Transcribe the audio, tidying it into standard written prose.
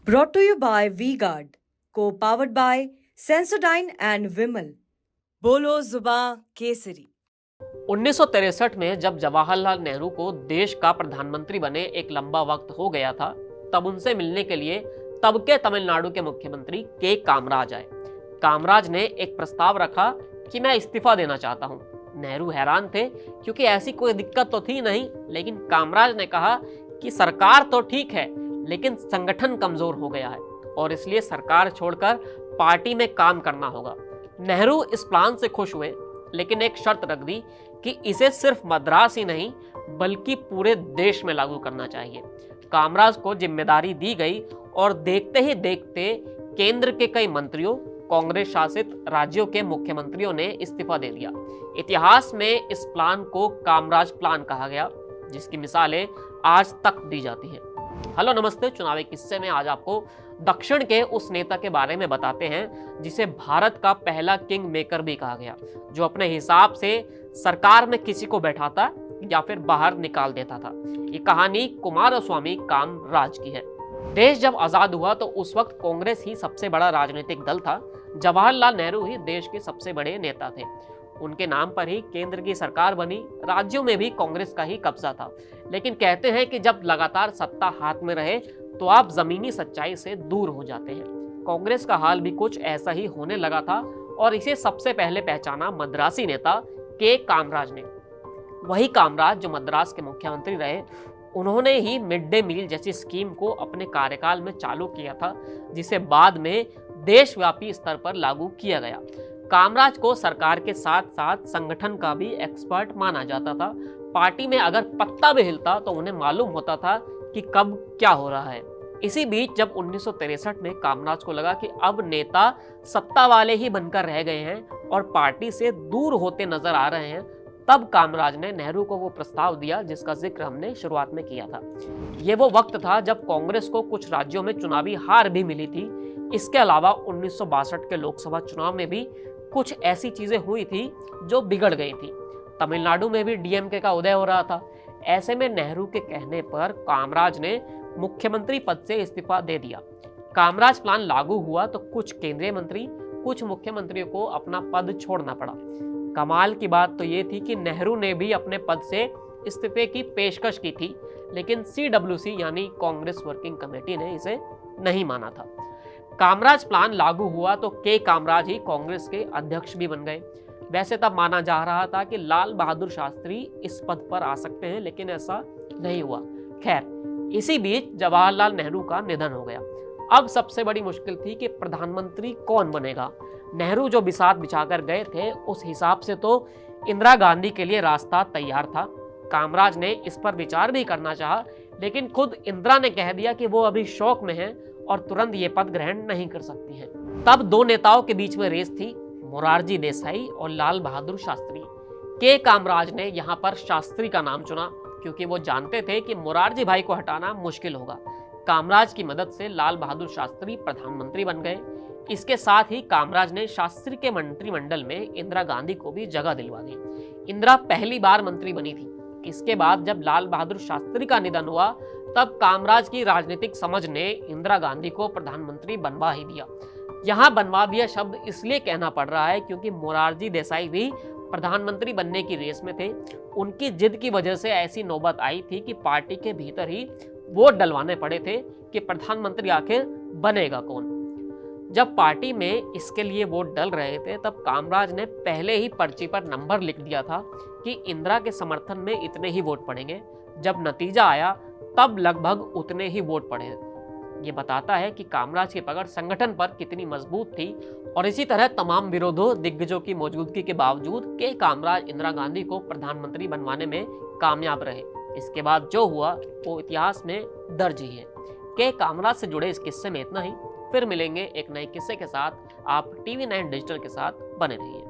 Brought to you by V-Guard, co-powered by Sensodyne and Vimal. बोलो जुबां केसरी। 1963 में जब जवाहरलाल नेहरू को देश का प्रधानमंत्री बने एक लंबा वक्त हो गया था, तब उनसे मिलने के लिए तब के तमिलनाडु के मुख्यमंत्री के कामराज आए। कामराज ने एक प्रस्ताव रखा कि मैं इस्तीफा देना चाहता हूं। नेहरू हैरान थे क्योंकि ऐसी कोई दिक्कत तो थी नहीं, लेकिन कामराज ने कहा कि सरकार तो ठीक है, लेकिन संगठन कमजोर हो गया है और इसलिए सरकार छोड़कर पार्टी में काम करना होगा। नेहरू इस प्लान से खुश हुए, लेकिन एक शर्त रख दी कि इसे सिर्फ मद्रास ही नहीं बल्कि पूरे देश में लागू करना चाहिए। कामराज को जिम्मेदारी दी गई और देखते ही देखते केंद्र के कई मंत्रियों, कांग्रेस शासित राज्यों के मुख्यमंत्रियों ने इस्तीफा दे दिया। इतिहास में इस प्लान को कामराज प्लान कहा गया, जिसकी मिसालें आज तक दी जाती हैं। हेलो नमस्ते, चुनावी किस्से में आज आपको दक्षिण के उस नेता के बारे में बताते हैं जिसे भारत का पहला किंग मेकर भी कहा गया, जो अपने हिसाब से सरकार में किसी को बैठाता या फिर बाहर निकाल देता था। ये कहानी कुमारस्वामी कामराज की है। देश जब आजाद हुआ तो उस वक्त कांग्रेस ही सबसे बड़ा राजनीतिक दल था। जवाहरलाल नेहरू ही देश के सबसे बड़े नेता थे। उनके नाम पर ही केंद्र की सरकार बनी। राज्यों में भी कांग्रेस का ही कब्जा था। लेकिन कहते हैं कि जब लगातार सत्ता हाथ में रहे तो आप जमीनी सच्चाई से दूर हो जाते हैं। कांग्रेस का हाल भी कुछ ऐसा ही होने लगा था और इसे सबसे पहले पहचाना मद्रासी नेता के कामराज ने। वही कामराज जो मद्रास के मुख्यमंत्री रहे, उन्होंने ही मिड डे मील जैसी स्कीम को अपने कार्यकाल में चालू किया था, जिसे बाद में देशव्यापी स्तर पर लागू किया गया। कामराज को सरकार के साथ साथ संगठन का भी एक्सपर्ट माना जाता था। पार्टी में अगर पत्ता भी हिलता तो उन्हें मालूम होता था कि कब क्या हो रहा है। इसी बीच जब 1963 में कामराज को लगा कि अब नेता सत्ता वाले ही बनकर रह गए हैं और पार्टी से दूर होते नजर आ रहे हैं, तब कामराज ने नेहरू को वो प्रस्ताव दिया जिसका जिक्र हमने शुरुआत में किया था। ये वो वक्त था जब कांग्रेस को कुछ राज्यों में चुनावी हार भी मिली थी। इसके अलावा 1962 के लोकसभा चुनाव में भी कुछ ऐसी चीजें हुई थी जो बिगड़ गई थी। तमिलनाडु में भी डीएमके का उदय हो रहा था। ऐसे में नेहरू के कहने पर कामराज ने मुख्यमंत्री पद से इस्तीफा दे दिया। कामराज प्लान लागू हुआ तो कुछ केंद्रीय मंत्री, कुछ मुख्यमंत्रियों को अपना पद छोड़ना पड़ा। कमाल की बात तो ये थी कि नेहरू ने भी अपने पद से इस्तीफे की पेशकश की थी, लेकिन CWC यानी कांग्रेस वर्किंग कमेटी ने इसे नहीं माना था। कामराज प्लान लागू हुआ तो के कामराज ही कांग्रेस के अध्यक्ष भी बन गए। वैसे तब माना जा रहा था कि लाल बहादुर शास्त्री इस पद पर आ सकते हैं, लेकिन ऐसा नहीं हुआ। खैर, इसी बीच जवाहरलाल नेहरू का निधन हो गया। अब सबसे बड़ी मुश्किल थी कि प्रधानमंत्री कौन बनेगा। नेहरू जो बिसात बिछाकर गए थे, उस हिसाब से तो इंदिरा गांधी के लिए रास्ता तैयार था। कामराज ने इस पर विचार भी करना चाहा, लेकिन खुद इंदिरा ने कह दिया कि वो अभी शौक में हैं और तुरंत ये पद ग्रहण नहीं कर सकती हैं। तब दो नेताओं के बीच में रेस थी, मोरारजी देसाई और लाल बहादुर शास्त्री। के कामराज ने यहाँ पर शास्त्री का नाम चुना क्योंकि वो जानते थे कि मोरारजी भाई को हटाना मुश्किल होगा। कामराज की मदद से लाल बहादुर शास्त्री प्रधानमंत्री बन गए। इसके साथ ही कामराज ने शास्त्री के मंत्रिमंडल में इंदिरा गांधी को भी जगह दिलवा दी। इंदिरा पहली बार मंत्री बनी थी। इसके बाद जब लाल बहादुर शास्त्री का निधन हुआ, तब कामराज की राजनीतिक समझ ने इंदिरा गांधी को प्रधानमंत्री बनवा ही दिया। यहाँ बनवा दिया शब्द इसलिए कहना पड़ रहा है क्योंकि मोरारजी देसाई भी प्रधानमंत्री बनने की रेस में थे। उनकी जिद की वजह से ऐसी नौबत आई थी कि पार्टी के भीतर ही वोट डलवाने पड़े थे कि प्रधानमंत्री आखिर बनेगा कौन। जब पार्टी में इसके लिए वोट डल रहे थे, तब कामराज ने पहले ही पर्ची पर नंबर लिख दिया था कि इंदिरा के समर्थन में इतने ही वोट पड़ेंगे। जब नतीजा आया तब लगभग उतने ही वोट पड़े। ये बताता है कि कामराज की पकड़ संगठन पर कितनी मजबूत थी। और इसी तरह तमाम विरोधों दिग्गजों की मौजूदगी के बावजूद के कामराज इंदिरा गांधी को प्रधानमंत्री बनवाने में कामयाब रहे। इसके बाद जो हुआ वो इतिहास में दर्ज ही है। के कामराज से जुड़े इस किस्से में इतना ही। फिर मिलेंगे एक नए किस्से के साथ। आप TV9 डिजिटल के साथ बने रहिए।